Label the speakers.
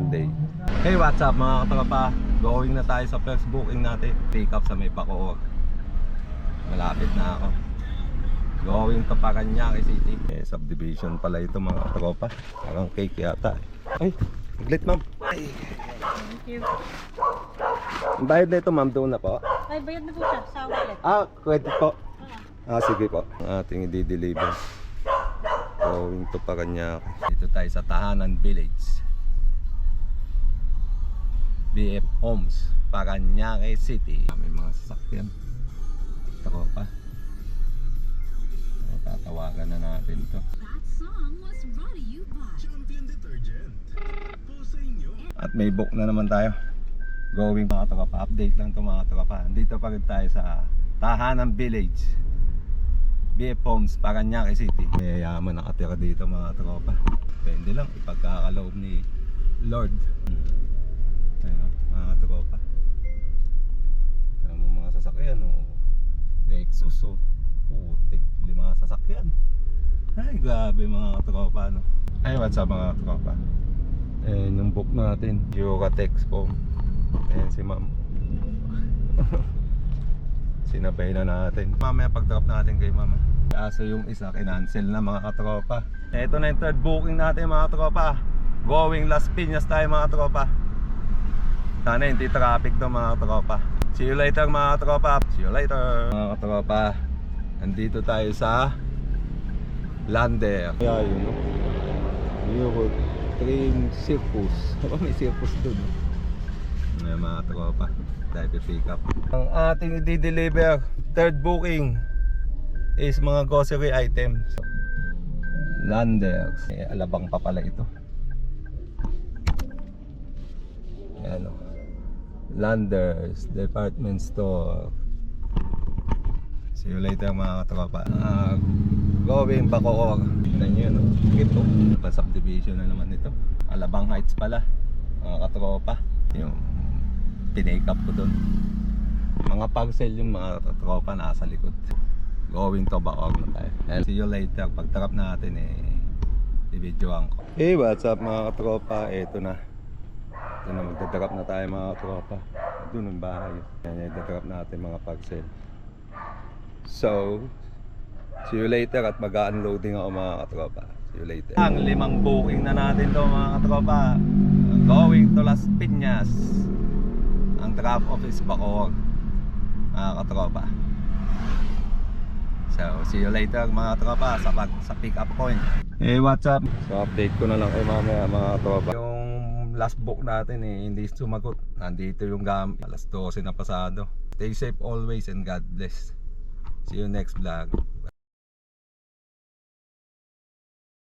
Speaker 1: Monday. Hey, what's up mga katropa? Going na tayo sa first booking natin. Pick up sa may Bacoor. Malapit na ako. Going to Parañaque City. Subdivision pala ito mga katropa. Parang cake yata. Ay, saglit ma'am. Ay.
Speaker 2: Thank you.
Speaker 1: Ang bayad na ito ma'am, doon na po.
Speaker 2: Ay, bayad na po siya sa wallet.
Speaker 1: Credit po. Sige po. Ang ating i-deliver. Going to Parañaque. Dito tayo sa Tahanan Village. BF Homes, Parañaque City. May mga sasakyan. Tako pa. Tatawagan na natin to. At may book na naman tayo. Going mga tropa. Update lang to mga tropa. Dito pa rin tayo sa Tahanan Village, BF Homes, Parañaque City. May yaman nakatira dito mga tropa. Depende lang ipagkakaloob ni Lord. Ayun, mga tropa. Ayan mo mga sasakyan Lexus putik, 5 sasakyan. Ay grabe mga tropa no. Ay what's up mga tropa. Ayan yung book natin, Eurotex Form. Ayan si ma'am. Sinabay na natin. Mamaya pag-drop natin kay mama. Kaso yung isa kinancel na mga katropa. Ito na yung third booking natin mga tropa. Going Las Piñas tayo mga tropa. Sana hindi traffic to mga tropa. See you later mga tropa. See you later mga tropa. Nandito tayo sa Lander. Kaya yun Euro Train Circus. May circus dun Ayan mga tropa, tayo pick up. Ang ating i-deliver, third booking, is mga grocery items. Landers. Alabang pa pala ito. Ayan Landers Department Store. See you later mga katropa. Going Bacoor. Tignan nyo yun Ito, subdivision na naman ito. Alabang Heights pala mga katropa. Yung pinake up ko dun. Mga parcel yung mga tropa nasa likod. Going to Bacoor na tayo. And see you later. Pag trap natin i-videoan ko. Hey, what's up mga katropa? Ito na. Ito na, magdadrop na tayo mga katropa. Doon ang bahay. Yan, i-drop natin mga parcel. So, see you later at mag-unloading ako mga katropa. See you later. Ang 5 booking na natin to mga katropa. Going to Las Piñas. Ang drop off is Bacoor mga katropa. So see you later mga tropa sa pick up point. Hey, what's up? So update ko na lang kay mamaya mga tropa. Yung last book natin hindi sumagot. Nandito yung gamit. Alas 12 na pasado. Stay safe always and God bless. See you next vlog.